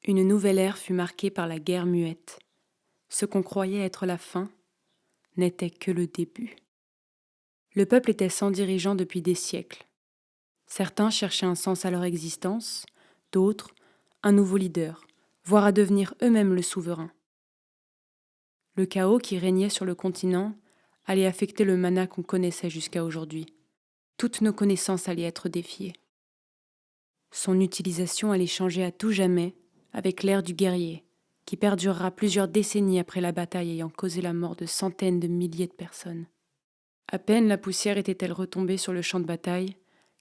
Une nouvelle ère fut marquée par la guerre muette. Ce qu'on croyait être la fin n'était que le début. Le peuple était sans dirigeant depuis des siècles. Certains cherchaient un sens à leur existence, d'autres, un nouveau leader, voire à devenir eux-mêmes le souverain. Le chaos qui régnait sur le continent allait affecter le mana qu'on connaissait jusqu'à aujourd'hui. Toutes nos connaissances allaient être défiées. Son utilisation allait changer à tout jamais avec l'ère du guerrier, qui perdurera plusieurs décennies après la bataille ayant causé la mort de centaines de milliers de personnes. À peine la poussière était-elle retombée sur le champ de bataille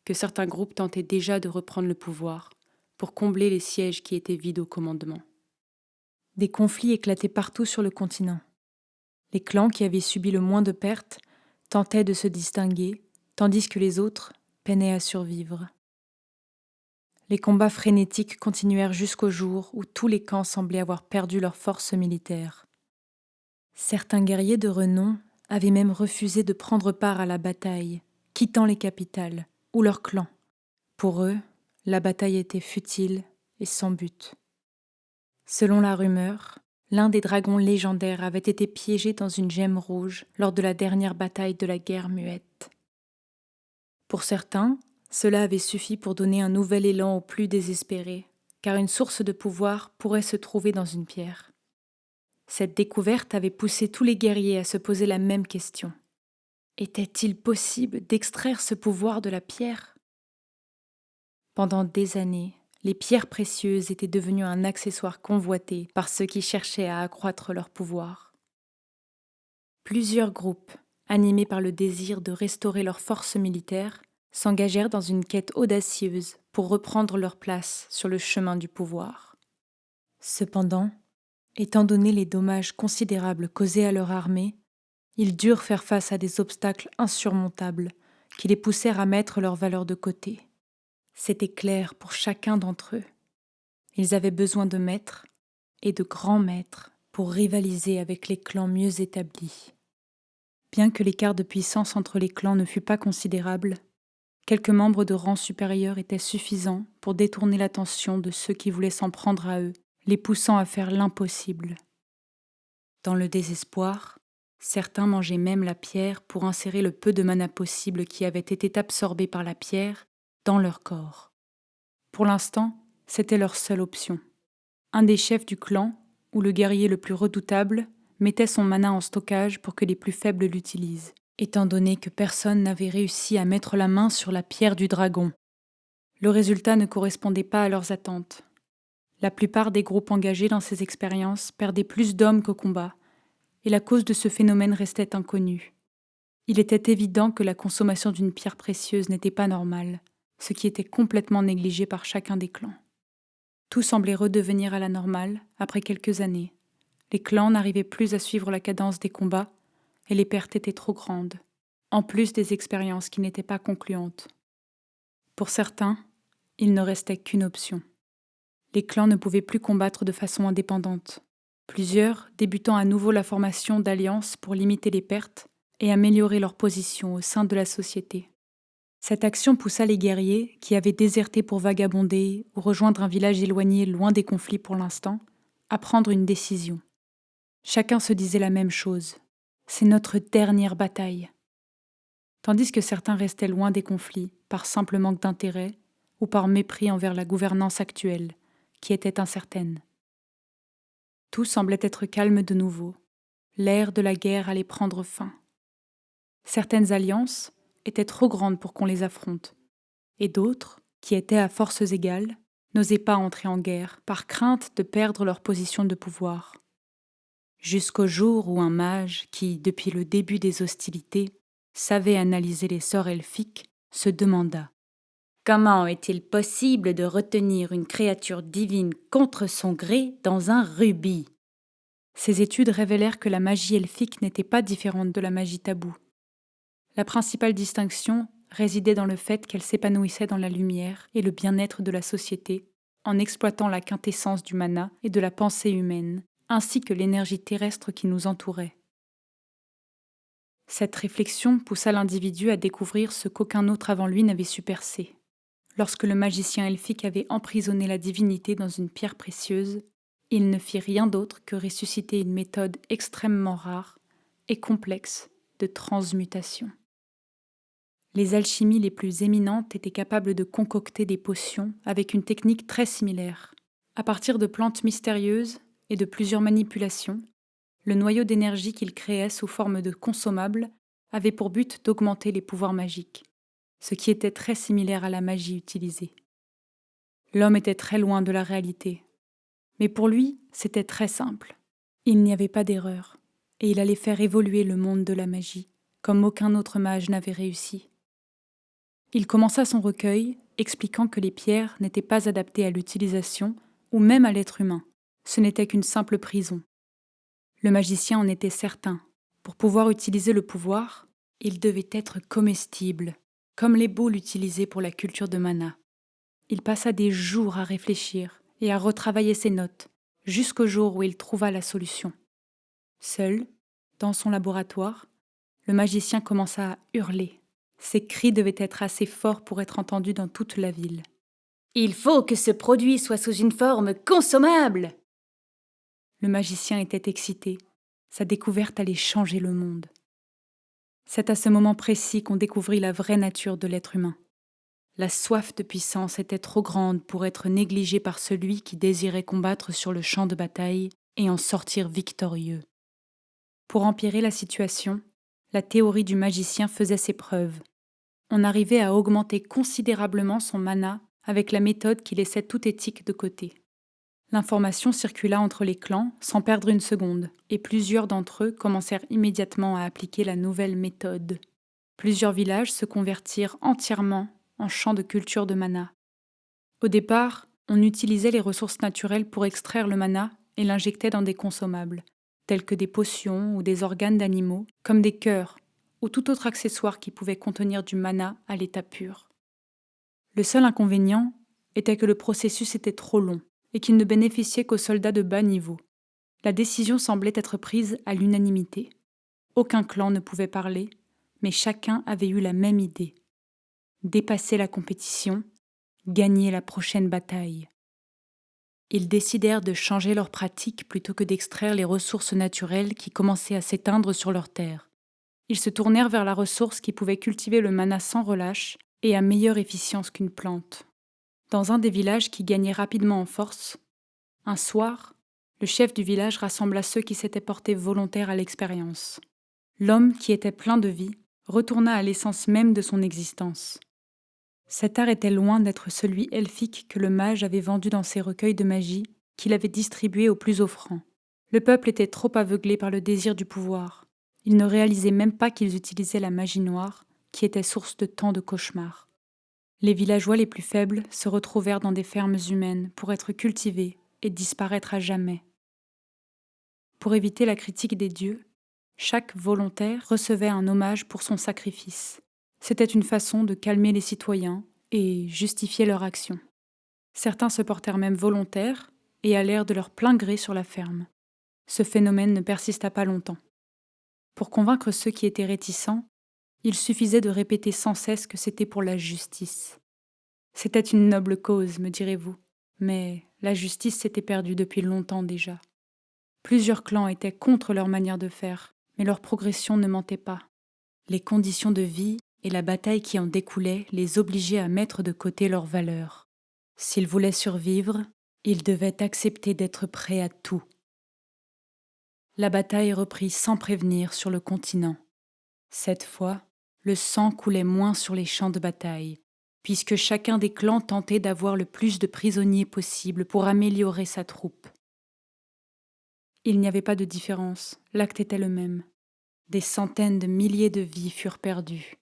que certains groupes tentaient déjà de reprendre le pouvoir pour combler les sièges qui étaient vides au commandement. Des conflits éclataient partout sur le continent. Les clans qui avaient subi le moins de pertes tentaient de se distinguer, tandis que les autres peinaient à survivre. Les combats frénétiques continuèrent jusqu'au jour où tous les camps semblaient avoir perdu leur force militaire. Certains guerriers de renom avaient même refusé de prendre part à la bataille, quittant les capitales ou leurs clans. Pour eux, la bataille était futile et sans but. Selon la rumeur, l'un des dragons légendaires avait été piégé dans une gemme rouge lors de la dernière bataille de la guerre muette. Pour certains, cela avait suffi pour donner un nouvel élan aux plus désespérés, car une source de pouvoir pourrait se trouver dans une pierre. Cette découverte avait poussé tous les guerriers à se poser la même question. Était-il possible d'extraire ce pouvoir de la pierre ? Pendant des années, les pierres précieuses étaient devenues un accessoire convoité par ceux qui cherchaient à accroître leur pouvoir. Plusieurs groupes, animés par le désir de restaurer leur force militaire, s'engagèrent dans une quête audacieuse pour reprendre leur place sur le chemin du pouvoir. Cependant, étant donné les dommages considérables causés à leur armée, ils durent faire face à des obstacles insurmontables qui les poussèrent à mettre leurs valeurs de côté. C'était clair pour chacun d'entre eux. Ils avaient besoin de maîtres et de grands maîtres pour rivaliser avec les clans mieux établis. Bien que l'écart de puissance entre les clans ne fût pas considérable, quelques membres de rang supérieur étaient suffisants pour détourner l'attention de ceux qui voulaient s'en prendre à eux, les poussant à faire l'impossible. Dans le désespoir, certains mangeaient même la pierre pour insérer le peu de mana possible qui avait été absorbé par la pierre dans leur corps. Pour l'instant, c'était leur seule option. Un des chefs du clan, ou le guerrier le plus redoutable, mettait son mana en stockage pour que les plus faibles l'utilisent, étant donné que personne n'avait réussi à mettre la main sur la pierre du dragon. Le résultat ne correspondait pas à leurs attentes. La plupart des groupes engagés dans ces expériences perdaient plus d'hommes qu'au combat, et la cause de ce phénomène restait inconnue. Il était évident que la consommation d'une pierre précieuse n'était pas normale, ce qui était complètement négligé par chacun des clans. Tout semblait redevenir à la normale après quelques années. Les clans n'arrivaient plus à suivre la cadence des combats et les pertes étaient trop grandes, en plus des expériences qui n'étaient pas concluantes. Pour certains, il ne restait qu'une option. Les clans ne pouvaient plus combattre de façon indépendante. Plusieurs débutant à nouveau la formation d'alliances pour limiter les pertes et améliorer leur position au sein de la société. Cette action poussa les guerriers, qui avaient déserté pour vagabonder ou rejoindre un village éloigné loin des conflits pour l'instant, à prendre une décision. Chacun se disait la même chose. C'est notre dernière bataille. Tandis que certains restaient loin des conflits, par simple manque d'intérêt ou par mépris envers la gouvernance actuelle, qui était incertaine. Tout semblait être calme de nouveau. L'ère de la guerre allait prendre fin. Certaines alliances étaient trop grandes pour qu'on les affronte, et d'autres, qui étaient à forces égales, n'osaient pas entrer en guerre par crainte de perdre leur position de pouvoir. Jusqu'au jour où un mage qui, depuis le début des hostilités, savait analyser les sorts elfiques, se demanda: comment est-il possible de retenir une créature divine contre son gré dans un rubis ? Ces études révélèrent que la magie elfique n'était pas différente de la magie taboue. La principale distinction résidait dans le fait qu'elle s'épanouissait dans la lumière et le bien-être de la société, en exploitant la quintessence du mana et de la pensée humaine, ainsi que l'énergie terrestre qui nous entourait. Cette réflexion poussa l'individu à découvrir ce qu'aucun autre avant lui n'avait su percer: lorsque le magicien elfique avait emprisonné la divinité dans une pierre précieuse, il ne fit rien d'autre que ressusciter une méthode extrêmement rare et complexe de transmutation. Les alchimies les plus éminentes étaient capables de concocter des potions avec une technique très similaire. À partir de plantes mystérieuses et de plusieurs manipulations, le noyau d'énergie qu'ils créaient sous forme de consommables avait pour but d'augmenter les pouvoirs magiques, ce qui était très similaire à la magie utilisée. L'homme était très loin de la réalité, mais pour lui, c'était très simple. Il n'y avait pas d'erreur, et il allait faire évoluer le monde de la magie, comme aucun autre mage n'avait réussi. Il commença son recueil, expliquant que les pierres n'étaient pas adaptées à l'utilisation ou même à l'être humain. Ce n'était qu'une simple prison. Le magicien en était certain. Pour pouvoir utiliser le pouvoir, il devait être comestible, comme les boules utilisées pour la culture de mana. Il passa des jours à réfléchir et à retravailler ses notes, jusqu'au jour où il trouva la solution. Seul, dans son laboratoire, le magicien commença à hurler. Ses cris devaient être assez forts pour être entendus dans toute la ville. « Il faut que ce produit soit sous une forme consommable !» Le magicien était excité. Sa découverte allait changer le monde. C'est à ce moment précis qu'on découvrit la vraie nature de l'être humain. La soif de puissance était trop grande pour être négligée par celui qui désirait combattre sur le champ de bataille et en sortir victorieux. Pour empirer la situation, la théorie du magicien faisait ses preuves. On arrivait à augmenter considérablement son mana avec la méthode qui laissait toute éthique de côté. L'information circula entre les clans sans perdre une seconde, et plusieurs d'entre eux commencèrent immédiatement à appliquer la nouvelle méthode. Plusieurs villages se convertirent entièrement en champs de culture de mana. Au départ, on utilisait les ressources naturelles pour extraire le mana et l'injectait dans des consommables, tels que des potions ou des organes d'animaux, comme des cœurs ou tout autre accessoire qui pouvait contenir du mana à l'état pur. Le seul inconvénient était que le processus était trop long et qu'il ne bénéficiait qu'aux soldats de bas niveau. La décision semblait être prise à l'unanimité. Aucun clan ne pouvait parler, mais chacun avait eu la même idée. Dépasser la compétition, gagner la prochaine bataille. Ils décidèrent de changer leurs pratiques plutôt que d'extraire les ressources naturelles qui commençaient à s'éteindre sur leurs terres. Ils se tournèrent vers la ressource qui pouvait cultiver le mana sans relâche et à meilleure efficience qu'une plante. Dans un des villages qui gagnait rapidement en force, un soir, le chef du village rassembla ceux qui s'étaient portés volontaires à l'expérience. L'homme, qui était plein de vie, retourna à l'essence même de son existence. Cet art était loin d'être celui elfique que le mage avait vendu dans ses recueils de magie, qu'il avait distribué aux plus offrants. Le peuple était trop aveuglé par le désir du pouvoir. Ils ne réalisaient même pas qu'ils utilisaient la magie noire, qui était source de tant de cauchemars. Les villageois les plus faibles se retrouvèrent dans des fermes humaines pour être cultivés et disparaître à jamais. Pour éviter la critique des dieux, chaque volontaire recevait un hommage pour son sacrifice. C'était une façon de calmer les citoyens et justifier leur action. Certains se portèrent même volontaires et allèrent de leur plein gré sur la ferme. Ce phénomène ne persista pas longtemps. Pour convaincre ceux qui étaient réticents, il suffisait de répéter sans cesse que c'était pour la justice. C'était une noble cause, me direz-vous, mais la justice s'était perdue depuis longtemps déjà. Plusieurs clans étaient contre leur manière de faire, mais leur progression ne mentait pas. Les conditions de vie et la bataille qui en découlait les obligeaient à mettre de côté leurs valeurs. S'ils voulaient survivre, ils devaient accepter d'être prêts à tout. La bataille reprit sans prévenir sur le continent. Cette fois, le sang coulait moins sur les champs de bataille, puisque chacun des clans tentait d'avoir le plus de prisonniers possible pour améliorer sa troupe. Il n'y avait pas de différence, l'acte était le même. Des centaines de milliers de vies furent perdues.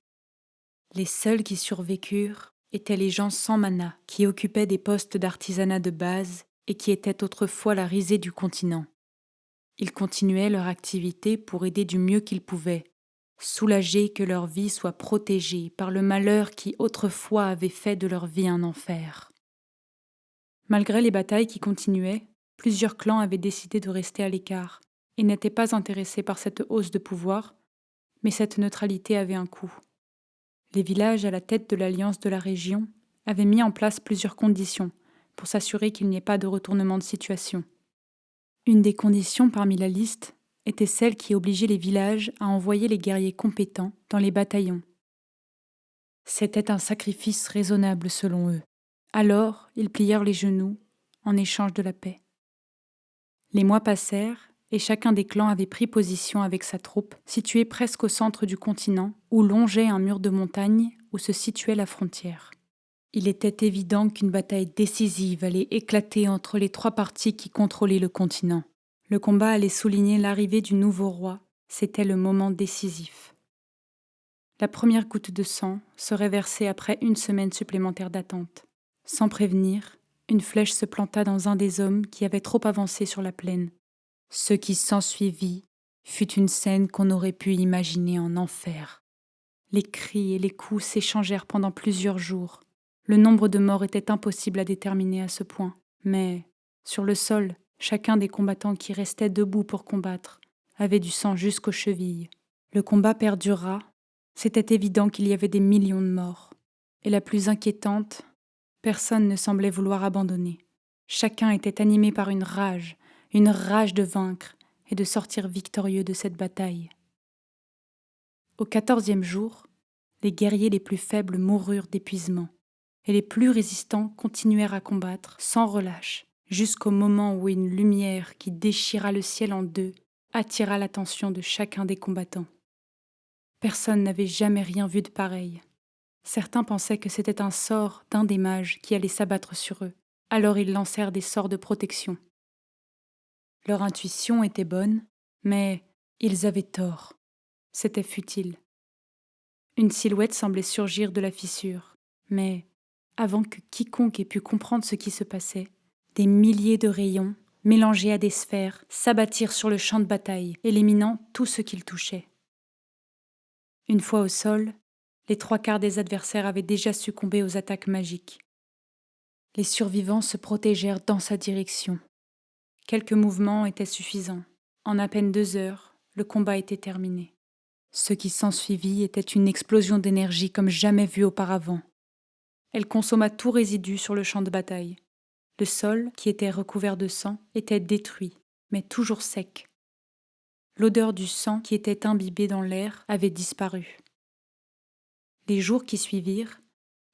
Les seuls qui survécurent étaient les gens sans mana, qui occupaient des postes d'artisanat de base et qui étaient autrefois la risée du continent. Ils continuaient leur activité pour aider du mieux qu'ils pouvaient, soulagés que leur vie soit protégée par le malheur qui autrefois avait fait de leur vie un enfer. Malgré les batailles qui continuaient, plusieurs clans avaient décidé de rester à l'écart et n'étaient pas intéressés par cette hausse de pouvoir, mais cette neutralité avait un coût. Les villages à la tête de l'alliance de la région avait mis en place plusieurs conditions pour s'assurer qu'il n'y ait pas de retournement de situation. Une des conditions parmi la liste était celle qui obligeait les villages à envoyer les guerriers compétents dans les bataillons. C'était un sacrifice raisonnable selon eux. Alors, ils plièrent les genoux en échange de la paix. Les mois passèrent et chacun des clans avait pris position avec sa troupe, située presque au centre du continent, où longeait un mur de montagne où se situait la frontière. Il était évident qu'une bataille décisive allait éclater entre les trois parties qui contrôlaient le continent. Le combat allait souligner l'arrivée du nouveau roi. C'était le moment décisif. La première goutte de sang serait versée après une semaine supplémentaire d'attente. Sans prévenir, une flèche se planta dans un des hommes qui avait trop avancé sur la plaine. Ce qui s'ensuivit fut une scène qu'on aurait pu imaginer en enfer. Les cris et les coups s'échangèrent pendant plusieurs jours. Le nombre de morts était impossible à déterminer à ce point, mais, sur le sol, chacun des combattants qui restaient debout pour combattre avait du sang jusqu'aux chevilles. Le combat perdura. C'était évident qu'il y avait des millions de morts. Et la plus inquiétante, personne ne semblait vouloir abandonner. Chacun était animé par une rage de vaincre et de sortir victorieux de cette bataille. Au 14e jour, les guerriers les plus faibles moururent d'épuisement, et les plus résistants continuèrent à combattre sans relâche, jusqu'au moment où une lumière qui déchira le ciel en deux attira l'attention de chacun des combattants. Personne n'avait jamais rien vu de pareil. Certains pensaient que c'était un sort d'un des mages qui allait s'abattre sur eux, alors ils lancèrent des sorts de protection. Leur intuition était bonne, mais ils avaient tort. C'était futile. Une silhouette semblait surgir de la fissure, mais avant que quiconque ait pu comprendre ce qui se passait, des milliers de rayons, mélangés à des sphères, s'abattirent sur le champ de bataille, éliminant tout ce qu'ils touchaient. Une fois au sol, les 3/4 des adversaires avaient déjà succombé aux attaques magiques. Les survivants se protégèrent dans sa direction. Quelques mouvements étaient suffisants. En à peine 2 heures, le combat était terminé. Ce qui s'ensuivit était une explosion d'énergie comme jamais vue auparavant. Elle consomma tout résidu sur le champ de bataille. Le sol, qui était recouvert de sang, était détruit, mais toujours sec. L'odeur du sang qui était imbibé dans l'air avait disparu. Les jours qui suivirent,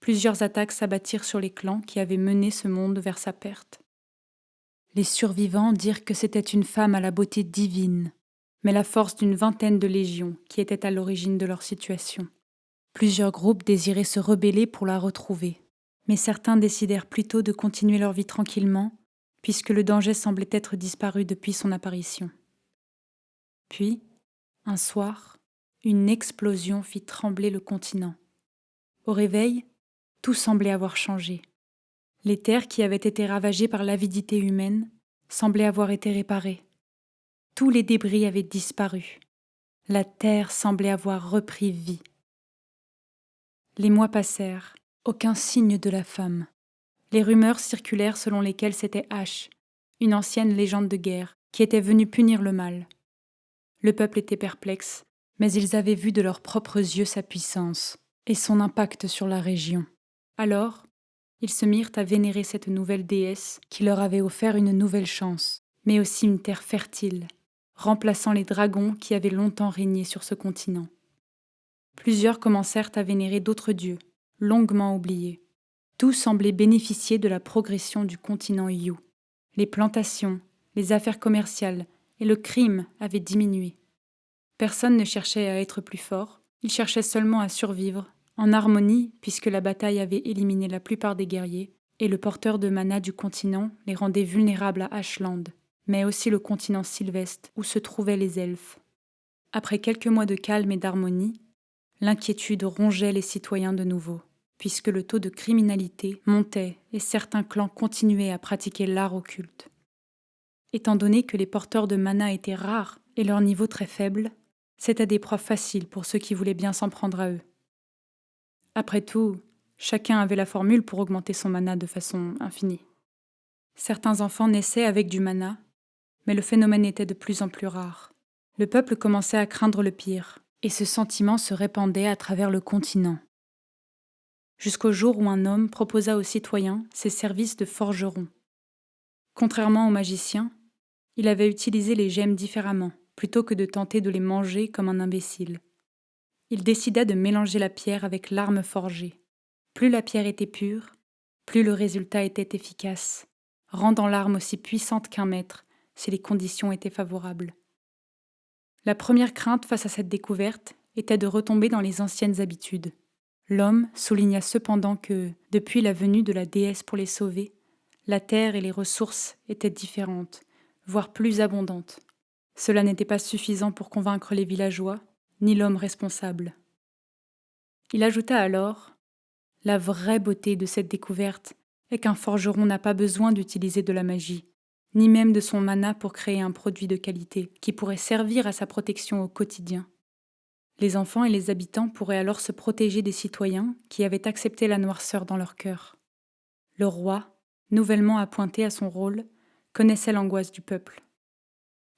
plusieurs attaques s'abattirent sur les clans qui avaient mené ce monde vers sa perte. Les survivants dirent que c'était une femme à la beauté divine, mais la force d'une vingtaine de légions qui était à l'origine de leur situation. Plusieurs groupes désiraient se rebeller pour la retrouver, mais certains décidèrent plutôt de continuer leur vie tranquillement, puisque le danger semblait être disparu depuis son apparition. Puis, un soir, une explosion fit trembler le continent. Au réveil, tout semblait avoir changé. Les terres qui avaient été ravagées par l'avidité humaine semblaient avoir été réparées. Tous les débris avaient disparu. La terre semblait avoir repris vie. Les mois passèrent, aucun signe de la femme. Les rumeurs circulèrent selon lesquelles c'était Ash, une ancienne légende de guerre, qui était venue punir le mal. Le peuple était perplexe, mais ils avaient vu de leurs propres yeux sa puissance et son impact sur la région. Alors, ils se mirent à vénérer cette nouvelle déesse qui leur avait offert une nouvelle chance, mais aussi une terre fertile, remplaçant les dragons qui avaient longtemps régné sur ce continent. Plusieurs commencèrent à vénérer d'autres dieux, longuement oubliés. Tout semblait bénéficier de la progression du continent Yu. Les plantations, les affaires commerciales et le crime avaient diminué. Personne ne cherchait à être plus fort, il cherchait seulement à survivre, en harmonie puisque la bataille avait éliminé la plupart des guerriers, et le porteur de mana du continent les rendait vulnérables à Ashland, mais aussi le continent sylvestre où se trouvaient les elfes. Après quelques mois de calme et d'harmonie, l'inquiétude rongeait les citoyens de nouveau, puisque le taux de criminalité montait et certains clans continuaient à pratiquer l'art occulte. Étant donné que les porteurs de mana étaient rares et leur niveau très faible, c'était des proies faciles pour ceux qui voulaient bien s'en prendre à eux. Après tout, chacun avait la formule pour augmenter son mana de façon infinie. Certains enfants naissaient avec du mana, mais le phénomène était de plus en plus rare. Le peuple commençait à craindre le pire, et ce sentiment se répandait à travers le continent. jusqu'au jour où un homme proposa aux citoyens ses services de forgeron. Contrairement aux magiciens, il avait utilisé les gemmes différemment, plutôt que de tenter de les manger comme un imbécile. Il décida de mélanger la pierre avec l'arme forgée. Plus la pierre était pure, plus le résultat était efficace, rendant l'arme aussi puissante qu'un maître si les conditions étaient favorables. La première crainte face à cette découverte était de retomber dans les anciennes habitudes. L'homme souligna cependant que, depuis la venue de la déesse pour les sauver, la terre et les ressources étaient différentes, voire plus abondantes. Cela n'était pas suffisant pour convaincre les villageois, ni l'homme responsable. Il ajouta alors : « La vraie beauté de cette découverte est qu'un forgeron n'a pas besoin d'utiliser de la magie, ni même de son mana pour créer un produit de qualité qui pourrait servir à sa protection au quotidien. Les enfants et les habitants pourraient alors se protéger des citoyens qui avaient accepté la noirceur dans leur cœur. Le roi, nouvellement appointé à son rôle, connaissait l'angoisse du peuple.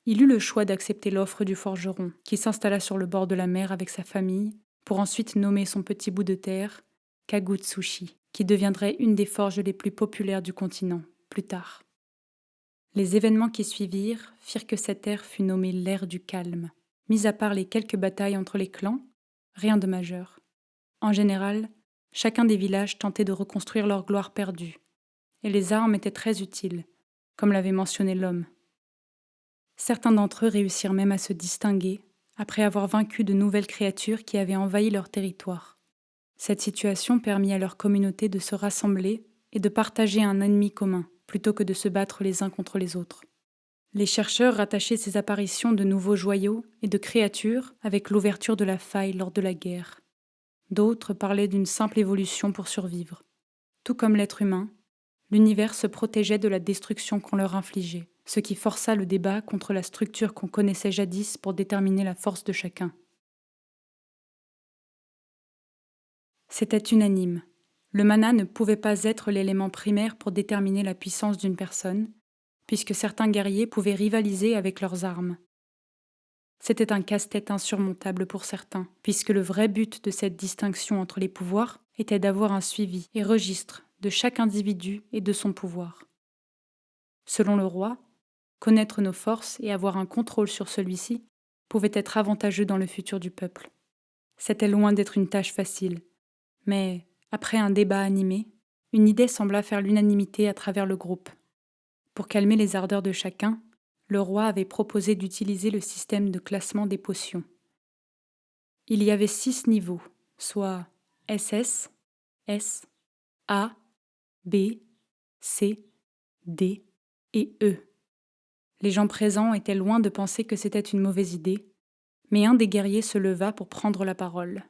Il eut le choix d'accepter l'offre du forgeron, qui s'installa sur le bord de la mer avec sa famille, pour ensuite nommer son petit bout de terre, Kagutsushi, qui deviendrait une des forges les plus populaires du continent, plus tard. Les événements qui suivirent firent que cette ère fut nommée l'ère du calme. Mis à part les quelques batailles entre les clans, rien de majeur. En général, chacun des villages tentait de reconstruire leur gloire perdue, et les armes étaient très utiles, comme l'avait mentionné l'homme. Certains d'entre eux réussirent même à se distinguer après avoir vaincu de nouvelles créatures qui avaient envahi leur territoire. Cette situation permit à leur communauté de se rassembler et de partager un ennemi commun, plutôt que de se battre les uns contre les autres. Les chercheurs rattachaient ces apparitions de nouveaux joyaux et de créatures avec l'ouverture de la faille lors de la guerre. D'autres parlaient d'une simple évolution pour survivre. Tout comme l'être humain, l'univers se protégeait de la destruction qu'on leur infligeait, ce qui força le débat contre la structure qu'on connaissait jadis pour déterminer la force de chacun. C'était unanime. Le mana ne pouvait pas être l'élément primaire pour déterminer la puissance d'une personne, puisque certains guerriers pouvaient rivaliser avec leurs armes. C'était un casse-tête insurmontable pour certains, puisque le vrai but de cette distinction entre les pouvoirs était d'avoir un suivi et registre de chaque individu et de son pouvoir. Selon le roi, connaître nos forces et avoir un contrôle sur celui-ci pouvait être avantageux dans le futur du peuple. C'était loin d'être une tâche facile, mais, après un débat animé, une idée sembla faire l'unanimité à travers le groupe. Pour calmer les ardeurs de chacun, le roi avait proposé d'utiliser le système de classement des potions. Il y avait 6 niveaux, soit SS, S, A, B, C, D et E. Les gens présents étaient loin de penser que c'était une mauvaise idée, mais un des guerriers se leva pour prendre la parole.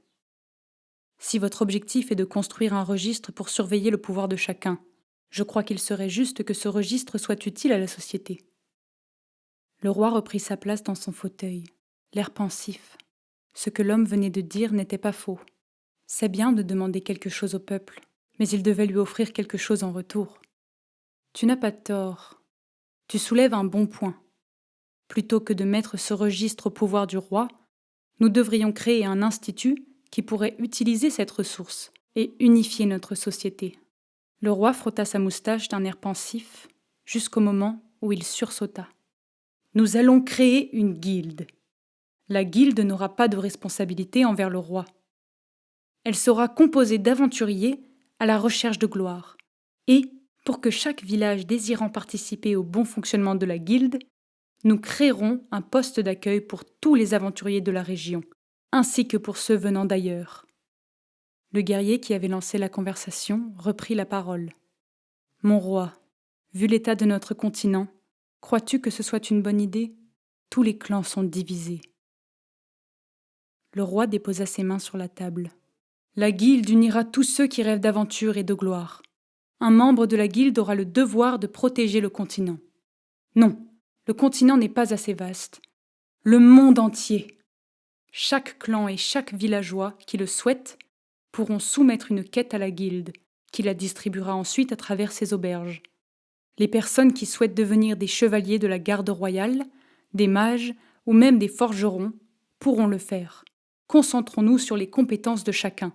Si votre objectif est de construire un registre pour surveiller le pouvoir de chacun, je crois qu'il serait juste que ce registre soit utile à la société. Le roi reprit sa place dans son fauteuil, l'air pensif. Ce que l'homme venait de dire n'était pas faux. C'est bien de demander quelque chose au peuple, mais il devait lui offrir quelque chose en retour. Tu n'as pas tort. Tu soulèves un bon point. Plutôt que de mettre ce registre au pouvoir du roi, nous devrions créer un institut qui pourrait utiliser cette ressource et unifier notre société. Le roi frotta sa moustache d'un air pensif, jusqu'au moment où il sursauta. Nous allons créer une guilde. La guilde n'aura pas de responsabilité envers le roi. Elle sera composée d'aventuriers à la recherche de gloire. Et, pour que chaque village désirant participer au bon fonctionnement de la guilde, nous créerons un poste d'accueil pour tous les aventuriers de la région, ainsi que pour ceux venant d'ailleurs. Le guerrier qui avait lancé la conversation reprit la parole. « Mon roi, vu l'état de notre continent, crois-tu que ce soit une bonne idée ? Tous les clans sont divisés. » Le roi déposa ses mains sur la table. « La guilde unira tous ceux qui rêvent d'aventure et de gloire. Un membre de la guilde aura le devoir de protéger le continent. Non, le continent n'est pas assez vaste. Le monde entier. Chaque clan et chaque villageois qui le souhaitent pourront soumettre une quête à la guilde, qui la distribuera ensuite à travers ses auberges. Les personnes qui souhaitent devenir des chevaliers de la garde royale, des mages ou même des forgerons pourront le faire. Concentrons-nous sur les compétences de chacun.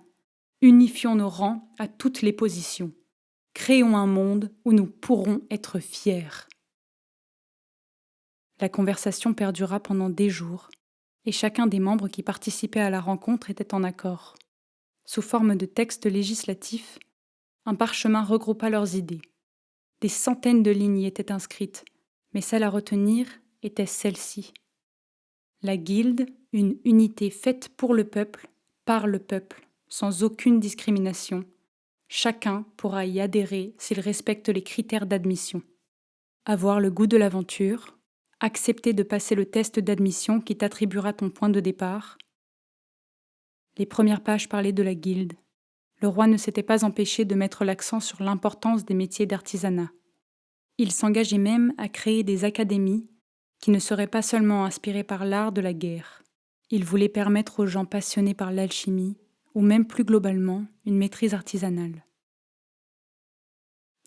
Unifions nos rangs à toutes les positions. Créons un monde où nous pourrons être fiers. La conversation perdura pendant des jours, et chacun des membres qui participaient à la rencontre était en accord. Sous forme de texte législatif, un parchemin regroupa leurs idées. Des centaines de lignes y étaient inscrites, mais celle à retenir était celle-ci. La guilde, une unité faite pour le peuple, par le peuple, sans aucune discrimination. Chacun pourra y adhérer s'il respecte les critères d'admission. Avoir le goût de l'aventure, accepter de passer le test d'admission qui t'attribuera ton point de départ. Les premières pages parlaient de la guilde. Le roi ne s'était pas empêché de mettre l'accent sur l'importance des métiers d'artisanat. Il s'engageait même à créer des académies qui ne seraient pas seulement inspirées par l'art de la guerre. Il voulait permettre aux gens passionnés par l'alchimie, ou même plus globalement, une maîtrise artisanale.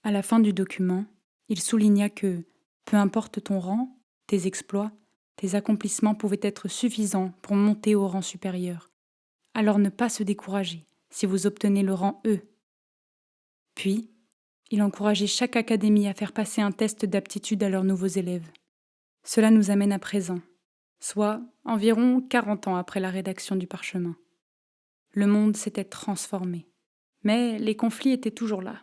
À la fin du document, il souligna que, peu importe ton rang, tes exploits, tes accomplissements pouvaient être suffisants pour monter au rang supérieur. Alors ne pas se décourager si vous obtenez le rang E. Puis, il encourageait chaque académie à faire passer un test d'aptitude à leurs nouveaux élèves. Cela nous amène à présent, soit environ 40 ans après la rédaction du parchemin. Le monde s'était transformé, mais les conflits étaient toujours là.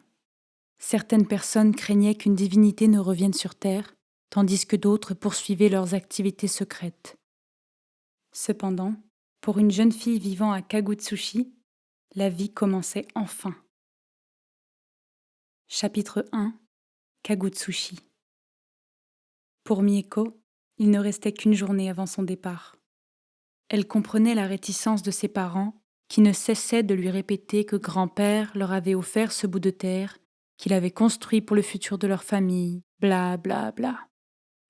Certaines personnes craignaient qu'une divinité ne revienne sur Terre, tandis que d'autres poursuivaient leurs activités secrètes. Cependant, pour une jeune fille vivant à Kagutsushi, la vie commençait enfin. Chapitre 1. Kagutsushi. Pour Mieko, il ne restait qu'une journée avant son départ. Elle comprenait la réticence de ses parents, qui ne cessaient de lui répéter que grand-père leur avait offert ce bout de terre, qu'il avait construit pour le futur de leur famille, bla bla bla.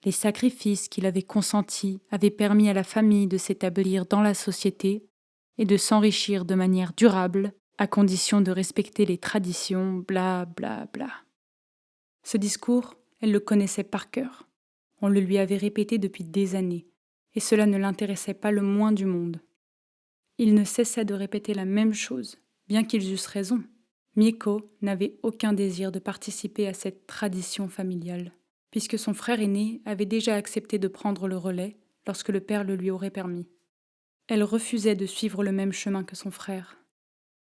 Les sacrifices qu'il avait consentis avaient permis à la famille de s'établir dans la société et de s'enrichir de manière durable, à condition de respecter les traditions, bla bla bla. Ce discours, elle le connaissait par cœur. On le lui avait répété depuis des années, et cela ne l'intéressait pas le moins du monde. Il ne cessait de répéter la même chose, bien qu'ils eussent raison. Mieko n'avait aucun désir de participer à cette tradition familiale, puisque son frère aîné avait déjà accepté de prendre le relais lorsque le père le lui aurait permis. Elle refusait de suivre le même chemin que son frère.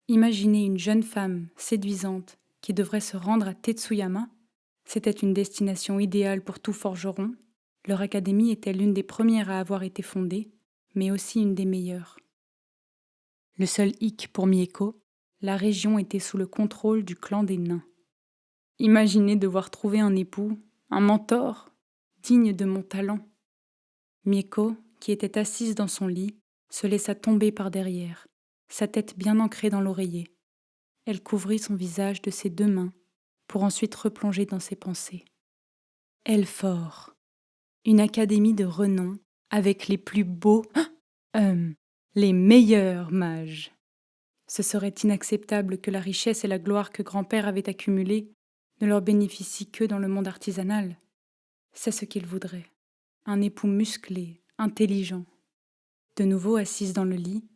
Imaginer une jeune femme séduisante qui devrait se rendre à Tetsuyama, c'était une destination idéale pour tout forgeron. Leur académie était l'une des premières à avoir été fondée, mais aussi une des meilleures. Le seul hic pour Mieko, la région était sous le contrôle du clan des nains. Imaginez devoir trouver un époux, un mentor, digne de mon talent. Mieko, qui était assise dans son lit, se laissa tomber par derrière, sa tête bien ancrée dans l'oreiller. Elle couvrit son visage de ses deux mains, pour ensuite replonger dans ses pensées. Elfort, une académie de renom, avec les plus beaux, les meilleurs mages. Ce serait inacceptable que la richesse et la gloire que grand-père avait accumulées ne leur bénéficient que dans le monde artisanal. C'est ce qu'il voudrait. Un époux musclé, intelligent. De nouveau assise dans le lit,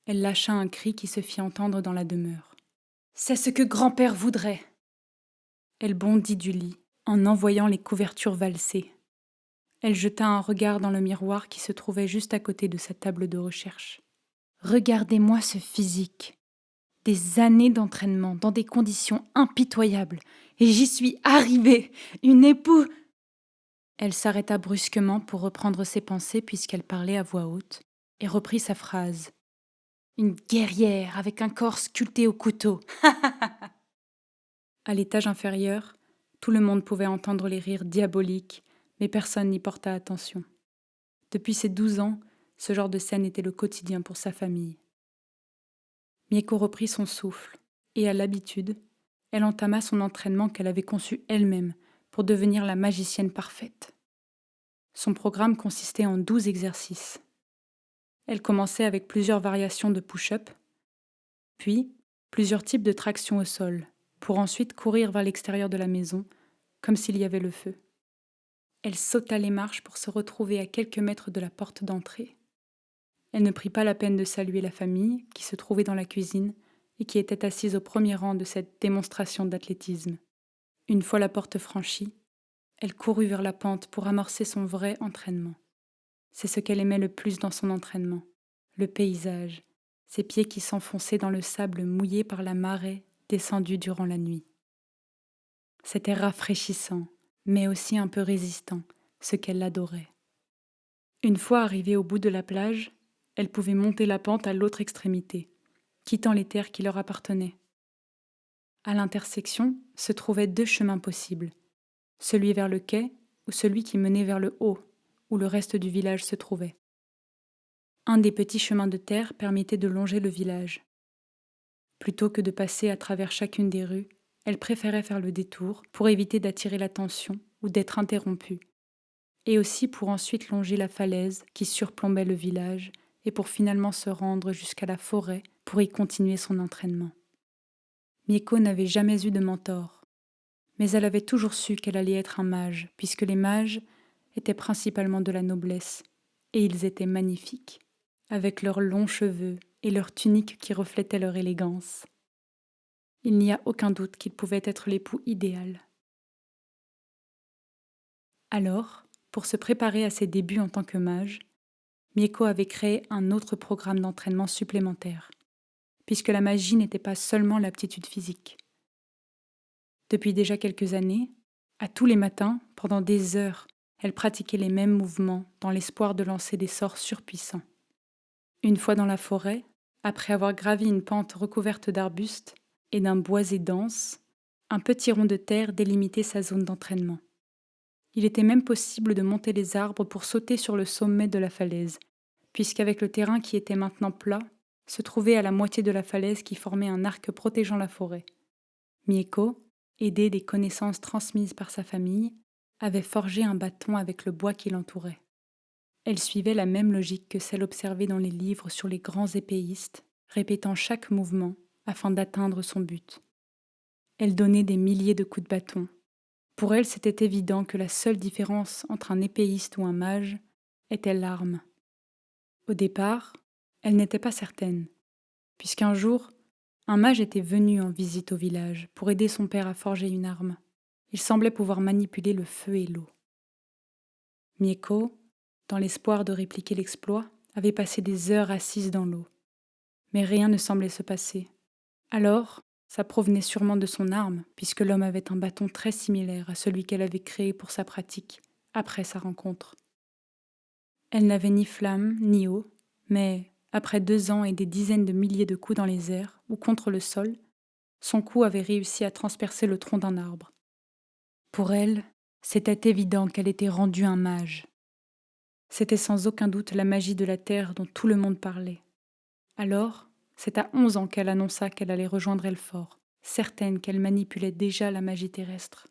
elle lâcha un cri qui se fit entendre dans la demeure. « C'est ce que grand-père voudrait !» Elle bondit du lit, en envoyant les couvertures valser. Elle jeta un regard dans le miroir qui se trouvait juste à côté de sa table de recherche. « Regardez-moi ce physique !» Des années d'entraînement dans des conditions impitoyables, et j'y suis arrivée, une épouse. Elle s'arrêta brusquement pour reprendre ses pensées puisqu'elle parlait à voix haute, et reprit sa phrase. Une guerrière avec un corps sculpté au couteau. À l'étage inférieur, tout le monde pouvait entendre les rires diaboliques, mais personne n'y porta attention. Depuis ses 12 ans, ce genre de scène était le quotidien pour sa famille. Mieko reprit son souffle, et à l'habitude, elle entama son entraînement qu'elle avait conçu elle-même pour devenir la magicienne parfaite. Son programme consistait en 12 exercices. Elle commençait avec plusieurs variations de push-up, puis plusieurs types de traction au sol, pour ensuite courir vers l'extérieur de la maison, comme s'il y avait le feu. Elle sauta les marches pour se retrouver à quelques mètres de la porte d'entrée. Elle ne prit pas la peine de saluer la famille, qui se trouvait dans la cuisine, et qui était assise au premier rang de cette démonstration d'athlétisme. Une fois la porte franchie, elle courut vers la pente pour amorcer son vrai entraînement. C'est ce qu'elle aimait le plus dans son entraînement, le paysage, ses pieds qui s'enfonçaient dans le sable mouillé par la marée descendue durant la nuit. C'était rafraîchissant, mais aussi un peu résistant, ce qu'elle adorait. Une fois arrivée au bout de la plage, elle pouvait monter la pente à l'autre extrémité, quittant les terres qui leur appartenaient. À l'intersection se trouvaient 2 chemins possibles, celui vers le quai ou celui qui menait vers le haut, où le reste du village se trouvait. Un des petits chemins de terre permettait de longer le village. Plutôt que de passer à travers chacune des rues, elle préférait faire le détour pour éviter d'attirer l'attention ou d'être interrompue, et aussi pour ensuite longer la falaise qui surplombait le village et pour finalement se rendre jusqu'à la forêt pour y continuer son entraînement. Mieko n'avait jamais eu de mentor, mais elle avait toujours su qu'elle allait être un mage, puisque les mages étaient principalement de la noblesse, et ils étaient magnifiques, avec leurs longs cheveux et leurs tuniques qui reflétaient leur élégance. Il n'y a aucun doute qu'il pouvait être l'époux idéal. Alors, pour se préparer à ses débuts en tant que mage, Mieko avait créé un autre programme d'entraînement supplémentaire, puisque la magie n'était pas seulement l'aptitude physique. Depuis déjà quelques années, à tous les matins, pendant des heures, elle pratiquait les mêmes mouvements dans l'espoir de lancer des sorts surpuissants. Une fois dans la forêt, après avoir gravi une pente recouverte d'arbustes et d'un boisé dense, un petit rond de terre délimitait sa zone d'entraînement. Il était même possible de monter les arbres pour sauter sur le sommet de la falaise, puisqu'avec le terrain qui était maintenant plat, se trouvait à la moitié de la falaise qui formait un arc protégeant la forêt. Mieko, aidée des connaissances transmises par sa famille, avait forgé un bâton avec le bois qui l'entourait. Elle suivait la même logique que celle observée dans les livres sur les grands épéistes, répétant chaque mouvement afin d'atteindre son but. Elle donnait des milliers de coups de bâton. Pour elle, c'était évident que la seule différence entre un épéiste ou un mage était l'arme. Au départ, elle n'était pas certaine, puisqu'un jour, un mage était venu en visite au village pour aider son père à forger une arme. Il semblait pouvoir manipuler le feu et l'eau. Mieko, dans l'espoir de répliquer l'exploit, avait passé des heures assise dans l'eau. Mais rien ne semblait se passer. Alors, ça provenait sûrement de son arme, puisque l'homme avait un bâton très similaire à celui qu'elle avait créé pour sa pratique, après sa rencontre. Elle n'avait ni flamme, ni eau, mais, après 2 ans et des dizaines de milliers de coups dans les airs ou contre le sol, son coup avait réussi à transpercer le tronc d'un arbre. Pour elle, c'était évident qu'elle était rendue un mage. C'était sans aucun doute la magie de la terre dont tout le monde parlait. Alors, c'est à 11 ans qu'elle annonça qu'elle allait rejoindre Elfort, certaine qu'elle manipulait déjà la magie terrestre.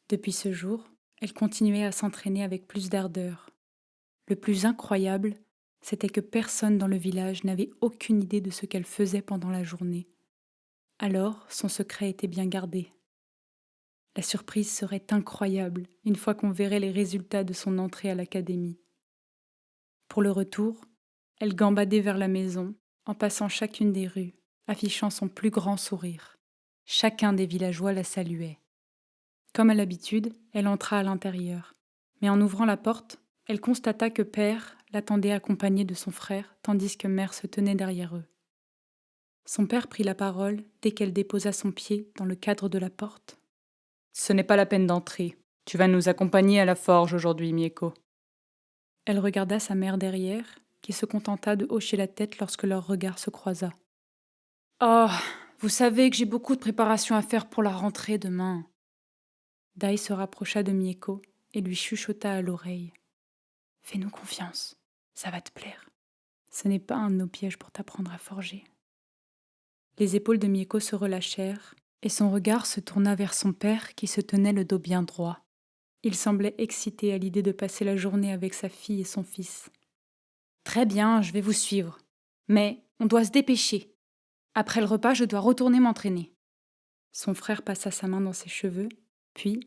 Depuis ce jour, elle continuait à s'entraîner avec plus d'ardeur. Le plus incroyable, c'était que personne dans le village n'avait aucune idée de ce qu'elle faisait pendant la journée. Alors, son secret était bien gardé. La surprise serait incroyable une fois qu'on verrait les résultats de son entrée à l'académie. Pour le retour, elle gambadait vers la maison, en passant chacune des rues, affichant son plus grand sourire. Chacun des villageois la saluait. Comme à l'habitude, elle entra à l'intérieur. Mais en ouvrant la porte, elle constata que père l'attendait accompagné de son frère, tandis que mère se tenait derrière eux. Son père prit la parole dès qu'elle déposa son pied dans le cadre de la porte. « Ce n'est pas la peine d'entrer. Tu vas nous accompagner à la forge aujourd'hui, Mieko. » Elle regarda sa mère derrière, qui se contenta de hocher la tête lorsque leur regard se croisa. « Oh, vous savez que j'ai beaucoup de préparation à faire pour la rentrée demain. » Dai se rapprocha de Mieko et lui chuchota à l'oreille. « Fais-nous confiance, ça va te plaire. Ce n'est pas un de nos pièges pour t'apprendre à forger. » Les épaules de Mieko se relâchèrent et son regard se tourna vers son père qui se tenait le dos bien droit. Il semblait excité à l'idée de passer la journée avec sa fille et son fils. « Très bien, je vais vous suivre. Mais on doit se dépêcher. Après le repas, je dois retourner m'entraîner. » Son frère passa sa main dans ses cheveux, puis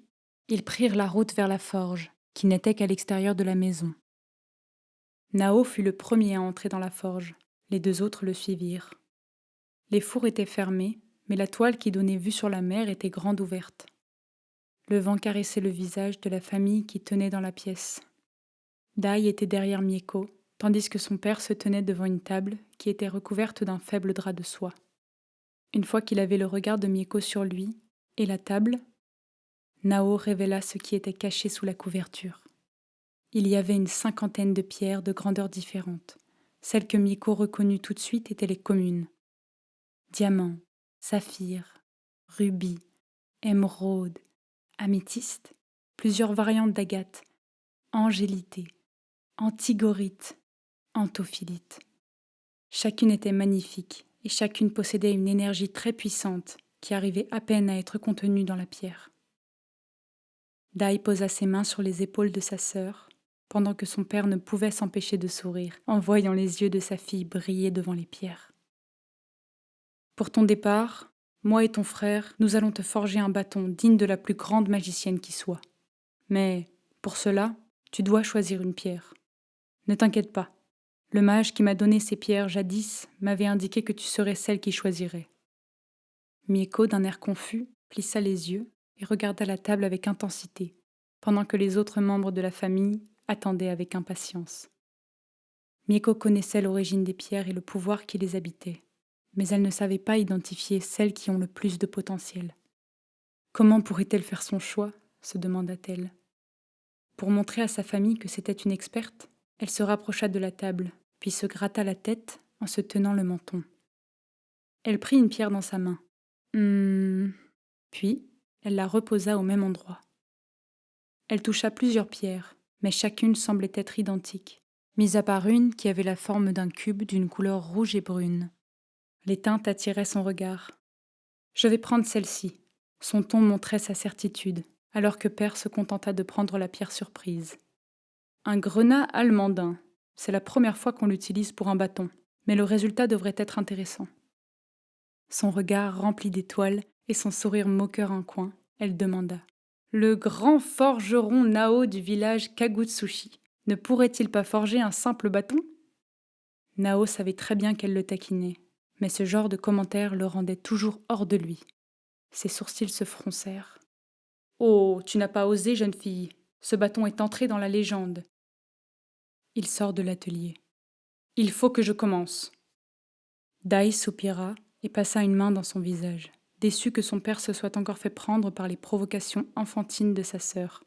ils prirent la route vers la forge, qui n'était qu'à l'extérieur de la maison. Nao fut le premier à entrer dans la forge. Les 2 autres le suivirent. Les fours étaient fermés, mais la toile qui donnait vue sur la mer était grande ouverte. Le vent caressait le visage de la famille qui tenait dans la pièce. Dai était derrière Mieko, tandis que son père se tenait devant une table qui était recouverte d'un faible drap de soie. Une fois qu'il avait le regard de Mieko sur lui et la table, Nao révéla ce qui était caché sous la couverture. Il y avait une 50aine de pierres de grandeurs différentes. Celles que Mieko reconnut tout de suite étaient les communes. Diamants, saphirs, rubis, émeraudes, améthystes, plusieurs variantes d'agate, angélité, antigorite, anthophilite. Chacune était magnifique et chacune possédait une énergie très puissante qui arrivait à peine à être contenue dans la pierre. Dai posa ses mains sur les épaules de sa sœur, pendant que son père ne pouvait s'empêcher de sourire en voyant les yeux de sa fille briller devant les pierres. Pour ton départ, moi et ton frère, nous allons te forger un bâton digne de la plus grande magicienne qui soit. Mais, pour cela, tu dois choisir une pierre. Ne t'inquiète pas. Le mage qui m'a donné ces pierres jadis m'avait indiqué que tu serais celle qui choisirait. Mieko, d'un air confus, plissa les yeux et regarda la table avec intensité, pendant que les autres membres de la famille attendaient avec impatience. Mieko connaissait l'origine des pierres et le pouvoir qui les habitait, mais elle ne savait pas identifier celles qui ont le plus de potentiel. Comment pourrait-elle faire son choix, se demanda-t-elle. Pour montrer à sa famille que c'était une experte, elle se rapprocha de la table, puis se gratta la tête en se tenant le menton. Elle prit une pierre dans sa main. Puis, elle la reposa au même endroit. Elle toucha plusieurs pierres, mais chacune semblait être identique, mis à part une qui avait la forme d'un cube d'une couleur rouge et brune. Les teintes attiraient son regard. « Je vais prendre celle-ci. » Son ton montrait sa certitude, alors que Père se contenta de prendre la pierre surprise. Un grenat allemandin. C'est la première fois qu'on l'utilise pour un bâton, mais le résultat devrait être intéressant. Son regard rempli d'étoiles et son sourire moqueur en coin, elle demanda. Le grand forgeron Nao du village Kagutsushi ne pourrait-il pas forger un simple bâton ? Nao savait très bien qu'elle le taquinait, mais ce genre de commentaire le rendait toujours hors de lui. Ses sourcils se froncèrent. Oh, tu n'as pas osé, jeune fille. Ce bâton est entré dans la légende. Il sort de l'atelier. Il faut que je commence. Dai soupira et passa une main dans son visage, déçu que son père se soit encore fait prendre par les provocations enfantines de sa sœur.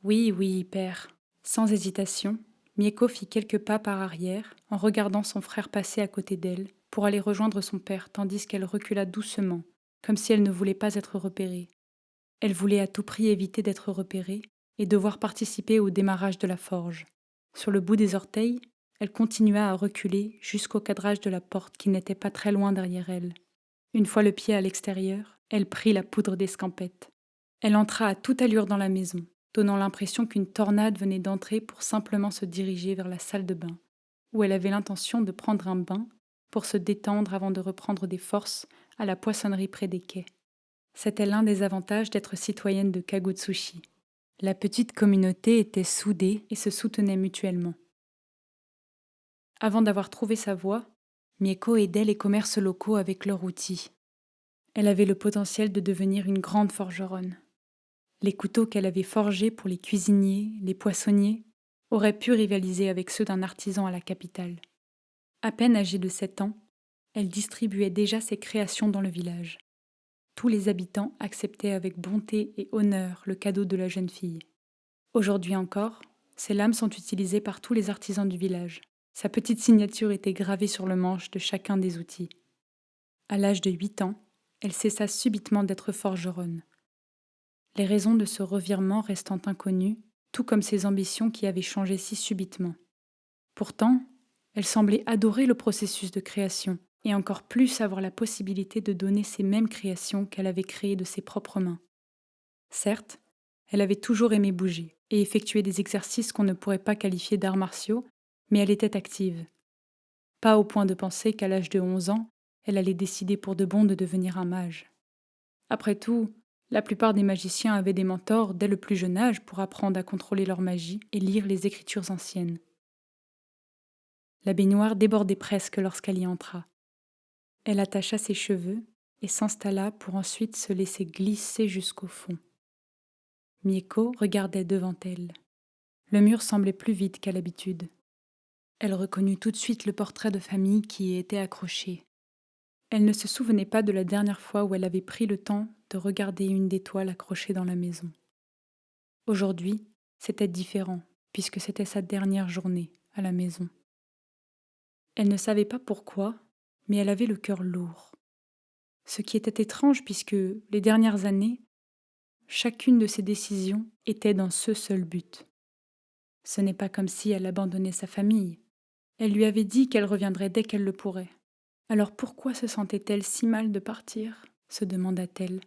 Oui, oui, père. Sans hésitation, Mieko fit quelques pas par arrière en regardant son frère passer à côté d'elle pour aller rejoindre son père tandis qu'elle recula doucement, comme si elle ne voulait pas être repérée. Elle voulait à tout prix éviter d'être repérée et devoir participer au démarrage de la forge. Sur le bout des orteils, elle continua à reculer jusqu'au cadrage de la porte qui n'était pas très loin derrière elle. Une fois le pied à l'extérieur, elle prit la poudre d'escampette. Elle entra à toute allure dans la maison, donnant l'impression qu'une tornade venait d'entrer pour simplement se diriger vers la salle de bain, où elle avait l'intention de prendre un bain pour se détendre avant de reprendre des forces à la poissonnerie près des quais. C'était l'un des avantages d'être citoyenne de Kagutsushi. La petite communauté était soudée et se soutenait mutuellement. Avant d'avoir trouvé sa voie, Mieko aidait les commerces locaux avec leurs outils. Elle avait le potentiel de devenir une grande forgeronne. Les couteaux qu'elle avait forgés pour les cuisiniers, les poissonniers, auraient pu rivaliser avec ceux d'un artisan à la capitale. À peine âgée de 7 ans, elle distribuait déjà ses créations dans le village. Tous les habitants acceptaient avec bonté et honneur le cadeau de la jeune fille. Aujourd'hui encore, ces lames sont utilisées par tous les artisans du village. Sa petite signature était gravée sur le manche de chacun des outils. À l'âge de 8 ans, elle cessa subitement d'être forgeronne. Les raisons de ce revirement restant inconnues, tout comme ses ambitions qui avaient changé si subitement. Pourtant, elle semblait adorer le processus de création et encore plus avoir la possibilité de donner ces mêmes créations qu'elle avait créées de ses propres mains. Certes, elle avait toujours aimé bouger et effectuer des exercices qu'on ne pourrait pas qualifier d'arts martiaux, mais elle était active. Pas au point de penser qu'à l'âge de 11 ans, elle allait décider pour de bon de devenir un mage. Après tout, la plupart des magiciens avaient des mentors dès le plus jeune âge pour apprendre à contrôler leur magie et lire les écritures anciennes. La baignoire débordait presque lorsqu'elle y entra. Elle attacha ses cheveux et s'installa pour ensuite se laisser glisser jusqu'au fond. Mieko regardait devant elle. Le mur semblait plus vide qu'à l'habitude. Elle reconnut tout de suite le portrait de famille qui y était accroché. Elle ne se souvenait pas de la dernière fois où elle avait pris le temps de regarder une des toiles accrochées dans la maison. Aujourd'hui, c'était différent, puisque c'était sa dernière journée à la maison. Elle ne savait pas pourquoi, mais elle avait le cœur lourd. Ce qui était étrange puisque, les dernières années, chacune de ses décisions était dans ce seul but. Ce n'est pas comme si elle abandonnait sa famille. Elle lui avait dit qu'elle reviendrait dès qu'elle le pourrait. Alors pourquoi se sentait-elle si mal de partir ? Se demanda-t-elle.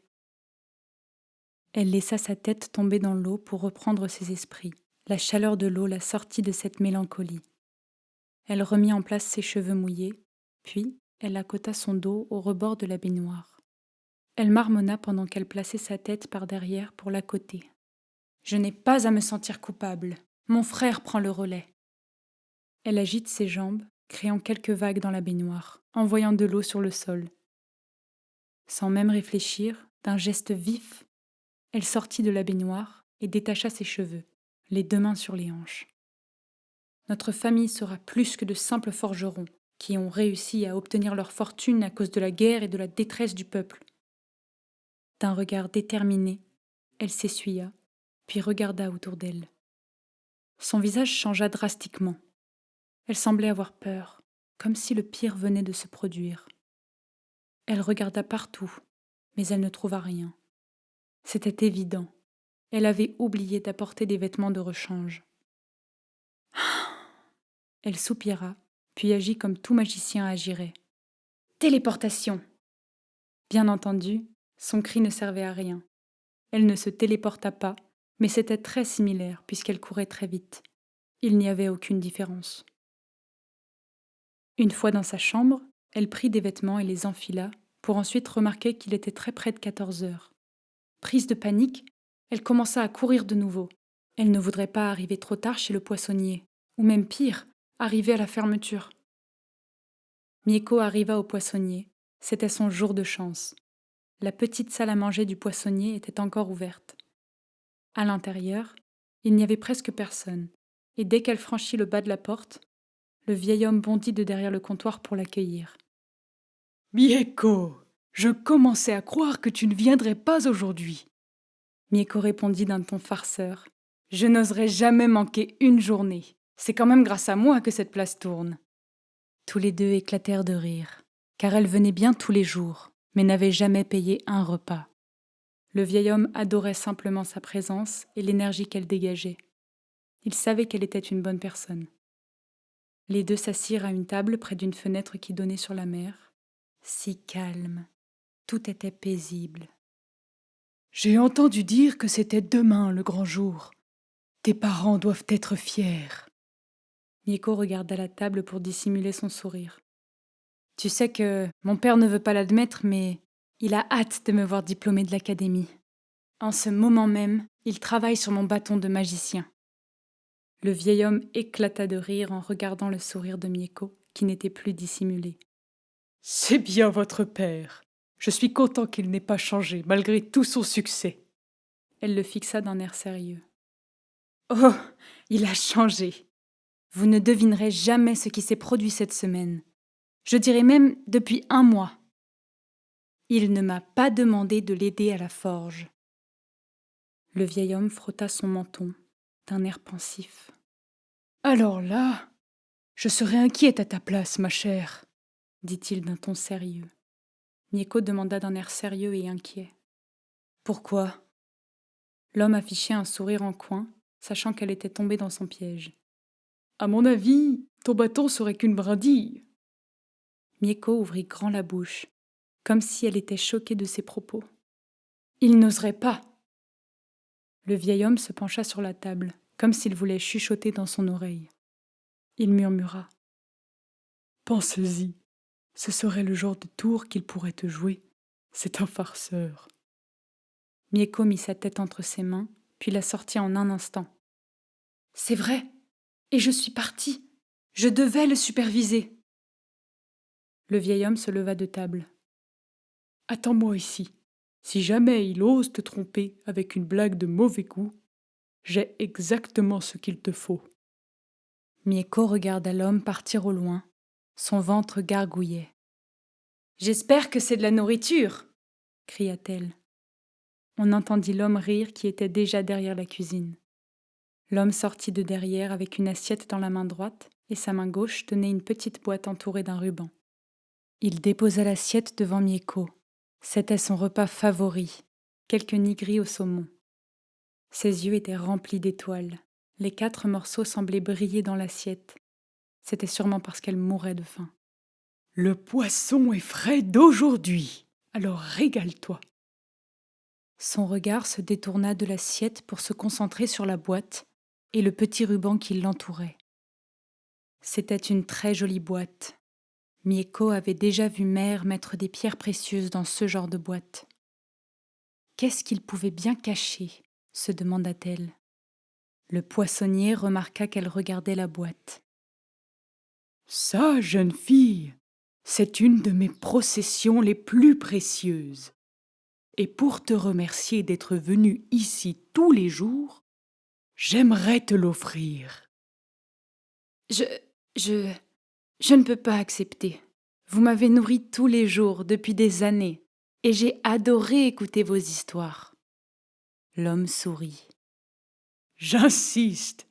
Elle laissa sa tête tomber dans l'eau pour reprendre ses esprits. La chaleur de l'eau la sortit de cette mélancolie. Elle remit en place ses cheveux mouillés, puis elle accota son dos au rebord de la baignoire. Elle marmonna pendant qu'elle plaçait sa tête par derrière pour l'accoter. « Je n'ai pas à me sentir coupable. Mon frère prend le relais. » Elle agite ses jambes, créant quelques vagues dans la baignoire, envoyant de l'eau sur le sol. Sans même réfléchir, d'un geste vif, elle sortit de la baignoire et détacha ses cheveux, les deux mains sur les hanches. Notre famille sera plus que de simples forgerons qui ont réussi à obtenir leur fortune à cause de la guerre et de la détresse du peuple. D'un regard déterminé, elle s'essuya, puis regarda autour d'elle. Son visage changea drastiquement. Elle semblait avoir peur, comme si le pire venait de se produire. Elle regarda partout, mais elle ne trouva rien. C'était évident. Elle avait oublié d'apporter des vêtements de rechange. Elle soupira, puis agit comme tout magicien agirait. Téléportation! Bien entendu, son cri ne servait à rien. Elle ne se téléporta pas, mais c'était très similaire puisqu'elle courait très vite. Il n'y avait aucune différence. Une fois dans sa chambre, elle prit des vêtements et les enfila, pour ensuite remarquer qu'il était très près de 14 heures. Prise de panique, elle commença à courir de nouveau. Elle ne voudrait pas arriver trop tard chez le poissonnier, ou même pire, arriver à la fermeture. Mieko arriva au poissonnier. C'était son jour de chance. La petite salle à manger du poissonnier était encore ouverte. À l'intérieur, il n'y avait presque personne, et dès qu'elle franchit le bas de la porte, le vieil homme bondit de derrière le comptoir pour l'accueillir. « Mieko, je commençais à croire que tu ne viendrais pas aujourd'hui. » Mieko répondit d'un ton farceur. « Je n'oserais jamais manquer une journée. C'est quand même grâce à moi que cette place tourne. » Tous les deux éclatèrent de rire, car elle venait bien tous les jours, mais n'avait jamais payé un repas. Le vieil homme adorait simplement sa présence et l'énergie qu'elle dégageait. Il savait qu'elle était une bonne personne. Les deux s'assirent à une table près d'une fenêtre qui donnait sur la mer. Si calme, tout était paisible. « J'ai entendu dire que c'était demain le grand jour. Tes parents doivent être fiers. » Mieko regarda la table pour dissimuler son sourire. « Tu sais que mon père ne veut pas l'admettre, mais il a hâte de me voir diplômée de l'académie. En ce moment même, il travaille sur mon bâton de magicien. » Le vieil homme éclata de rire en regardant le sourire de Mieko, qui n'était plus dissimulé. « C'est bien votre père. Je suis content qu'il n'ait pas changé, malgré tout son succès. » Elle le fixa d'un air sérieux. « Oh, il a changé. Vous ne devinerez jamais ce qui s'est produit cette semaine. Je dirais même depuis 1 mois. Il ne m'a pas demandé de l'aider à la forge. » Le vieil homme frotta son menton d'un air pensif. « Alors là, je serais inquiète à ta place, ma chère, » dit-il d'un ton sérieux. Mieko demanda d'un air sérieux et inquiet. « Pourquoi ?» L'homme affichait un sourire en coin, sachant qu'elle était tombée dans son piège. « À mon avis, ton bâton serait qu'une brindille. » Mieko ouvrit grand la bouche, comme si elle était choquée de ses propos. « Il n'oserait pas !» Le vieil homme se pencha sur la table, comme s'il voulait chuchoter dans son oreille. Il murmura. « Pense-y, ce serait le genre de tour qu'il pourrait te jouer. C'est un farceur. » Mieko mit sa tête entre ses mains, puis la sortit en un instant. « C'est vrai, et je suis partie. Je devais le superviser. » Le vieil homme se leva de table. « Attends-moi ici. Si jamais il ose te tromper avec une blague de mauvais goût, j'ai exactement ce qu'il te faut. » Mieko regarda l'homme partir au loin. Son ventre gargouillait. « J'espère que c'est de la nourriture !» cria-t-elle. On entendit l'homme rire qui était déjà derrière la cuisine. L'homme sortit de derrière avec une assiette dans la main droite et sa main gauche tenait une petite boîte entourée d'un ruban. Il déposa l'assiette devant Mieko. C'était son repas favori, quelques nigris au saumon. Ses yeux étaient remplis d'étoiles. Les 4 morceaux semblaient briller dans l'assiette. C'était sûrement parce qu'elle mourait de faim. « Le poisson est frais d'aujourd'hui, alors régale-toi. » Son regard se détourna de l'assiette pour se concentrer sur la boîte et le petit ruban qui l'entourait. C'était une très jolie boîte. Mieko avait déjà vu Mère mettre des pierres précieuses dans ce genre de boîte. Qu'est-ce qu'il pouvait bien cacher ? Se demanda-t-elle. Le poissonnier remarqua qu'elle regardait la boîte. « Ça, jeune fille, c'est une de mes processions les plus précieuses. Et pour te remercier d'être venue ici tous les jours, j'aimerais te l'offrir. » Je ne peux pas accepter. Vous m'avez nourri tous les jours depuis des années, et j'ai adoré écouter vos histoires. L'homme sourit. « J'insiste.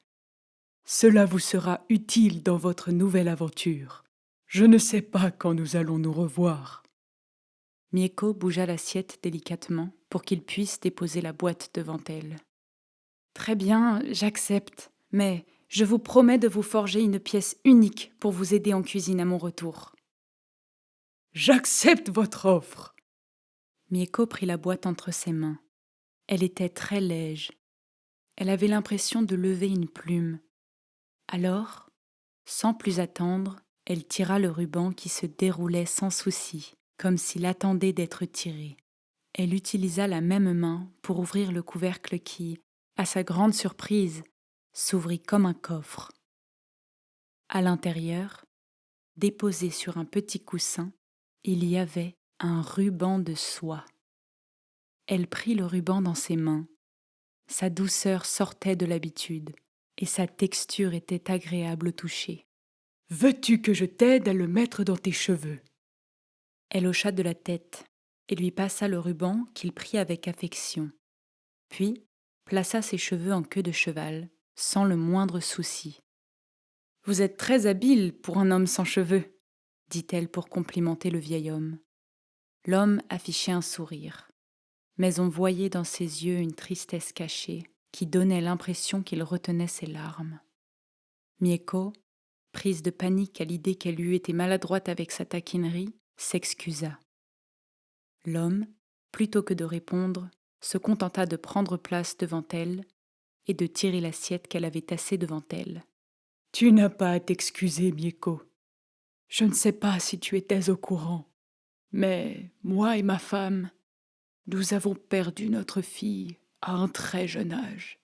Cela vous sera utile dans votre nouvelle aventure. Je ne sais pas quand nous allons nous revoir. » Mieko bougea l'assiette délicatement pour qu'il puisse déposer la boîte devant elle. « Très bien, j'accepte, mais je vous promets de vous forger une pièce unique pour vous aider en cuisine à mon retour. » « J'accepte votre offre. » Mieko prit la boîte entre ses mains. Elle était très léger. Elle avait l'impression de lever une plume. Alors, sans plus attendre, elle tira le ruban qui se déroulait sans souci, comme s'il attendait d'être tiré. Elle utilisa la même main pour ouvrir le couvercle qui, à sa grande surprise, s'ouvrit comme un coffre. À l'intérieur, déposé sur un petit coussin, il y avait un ruban de soie. Elle prit le ruban dans ses mains. Sa douceur sortait de l'habitude et sa texture était agréable au toucher. « Veux-tu que je t'aide à le mettre dans tes cheveux ?» Elle hocha de la tête et lui passa le ruban qu'il prit avec affection. Puis plaça ses cheveux en queue de cheval, sans le moindre souci. « Vous êtes très habile pour un homme sans cheveux, » dit-elle pour complimenter le vieil homme. L'homme affichait un sourire, mais on voyait dans ses yeux une tristesse cachée qui donnait l'impression qu'il retenait ses larmes. Mieko, prise de panique à l'idée qu'elle eût été maladroite avec sa taquinerie, s'excusa. L'homme, plutôt que de répondre, se contenta de prendre place devant elle et de tirer l'assiette qu'elle avait tassée devant elle. « Tu n'as pas à t'excuser, Mieko. Je ne sais pas si tu étais au courant, mais moi et ma femme, nous avons perdu notre fille à un très jeune âge.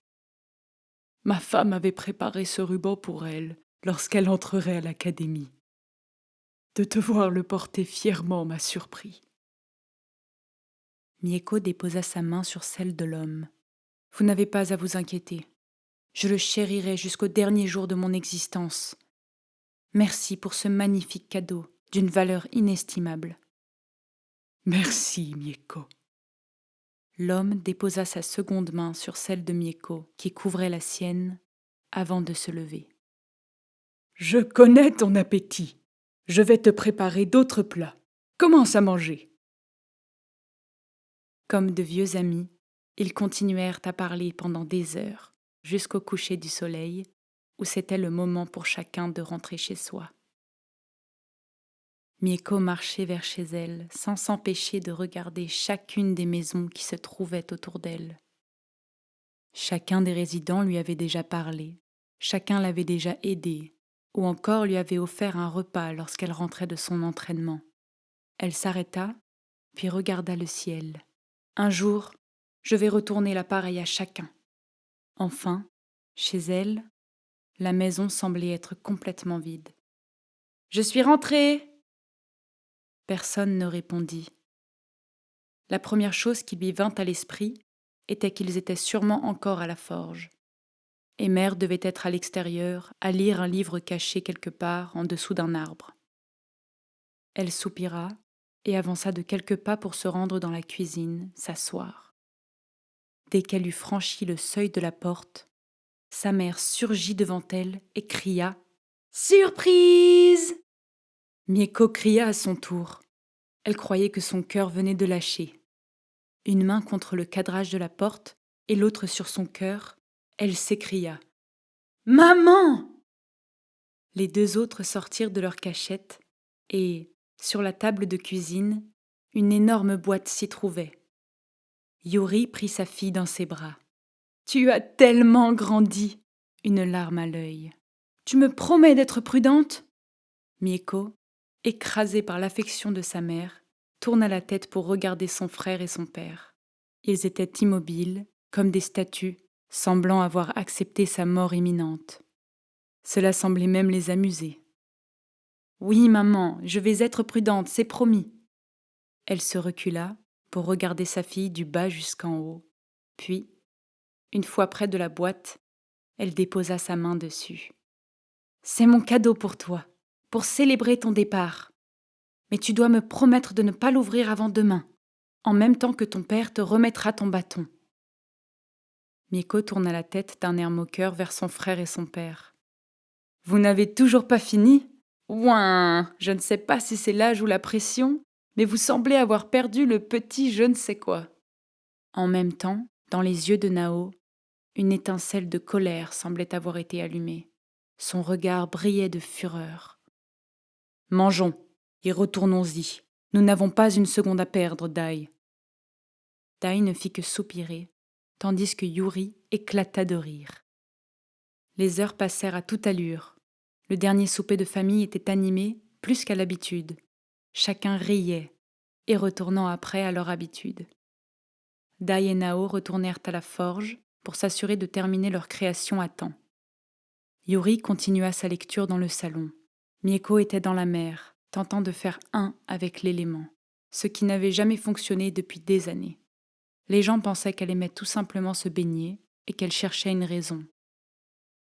Ma femme avait préparé ce ruban pour elle lorsqu'elle entrerait à l'académie. De te voir le porter fièrement m'a surpris. » Mieko déposa sa main sur celle de l'homme. « Vous n'avez pas à vous inquiéter. Je le chérirai jusqu'au dernier jour de mon existence. Merci pour ce magnifique cadeau d'une valeur inestimable. » « Merci, Mieko. » L'homme déposa sa seconde main sur celle de Mieko, qui couvrait la sienne, avant de se lever. « Je connais ton appétit. Je vais te préparer d'autres plats. Commence à manger. » Comme de vieux amis, ils continuèrent à parler pendant des heures, jusqu'au coucher du soleil, où c'était le moment pour chacun de rentrer chez soi. Mieko marchait vers chez elle, sans s'empêcher de regarder chacune des maisons qui se trouvaient autour d'elle. Chacun des résidents lui avait déjà parlé, chacun l'avait déjà aidée, ou encore lui avait offert un repas lorsqu'elle rentrait de son entraînement. Elle s'arrêta, puis regarda le ciel. Un jour, je vais retourner l'appareil à chacun. Enfin, chez elle, la maison semblait être complètement vide. « Je suis rentrée !» Personne ne répondit. La première chose qui lui vint à l'esprit était qu'ils étaient sûrement encore à la forge. Et Mère devait être à l'extérieur, à lire un livre caché quelque part en dessous d'un arbre. Elle soupira et avança de quelques pas pour se rendre dans la cuisine, s'asseoir. Dès qu'elle eut franchi le seuil de la porte, sa mère surgit devant elle et cria « Surprise !» Mieko cria à son tour. Elle croyait que son cœur venait de lâcher. Une main contre le cadrage de la porte et l'autre sur son cœur, elle s'écria « Maman !» Les deux autres sortirent de leur cachette et, sur la table de cuisine, une énorme boîte s'y trouvait. Yuri prit sa fille dans ses bras. « Tu as tellement grandi !» Une larme à l'œil. « Tu me promets d'être prudente ?» Mieko, écrasée par l'affection de sa mère, tourna la tête pour regarder son frère et son père. Ils étaient immobiles, comme des statues, semblant avoir accepté sa mort imminente. Cela semblait même les amuser. « Oui, maman, je vais être prudente, c'est promis. » Elle se recula pour regarder sa fille du bas jusqu'en haut. Puis, une fois près de la boîte, elle déposa sa main dessus. « C'est mon cadeau pour toi, pour célébrer ton départ. Mais tu dois me promettre de ne pas l'ouvrir avant demain, en même temps que ton père te remettra ton bâton. » Mieko tourna la tête d'un air moqueur vers son frère et son père. « Vous n'avez toujours pas fini ? Ouin, je ne sais pas si c'est l'âge ou la pression, mais vous semblez avoir perdu le petit je ne sais quoi. » En même temps, dans les yeux de Nao, une étincelle de colère semblait avoir été allumée. Son regard brillait de fureur. « Mangeons et retournons-y. Nous n'avons pas une seconde à perdre, Dai. » Dai ne fit que soupirer, tandis que Yuri éclata de rire. Les heures passèrent à toute allure. Le dernier souper de famille était animé plus qu'à l'habitude. Chacun riait, et retournant après à leur habitude. Dai et Nao retournèrent à la forge pour s'assurer de terminer leur création à temps. Yuri continua sa lecture dans le salon. Mieko était dans la mer, tentant de faire un avec l'élément, ce qui n'avait jamais fonctionné depuis des années. Les gens pensaient qu'elle aimait tout simplement se baigner et qu'elle cherchait une raison.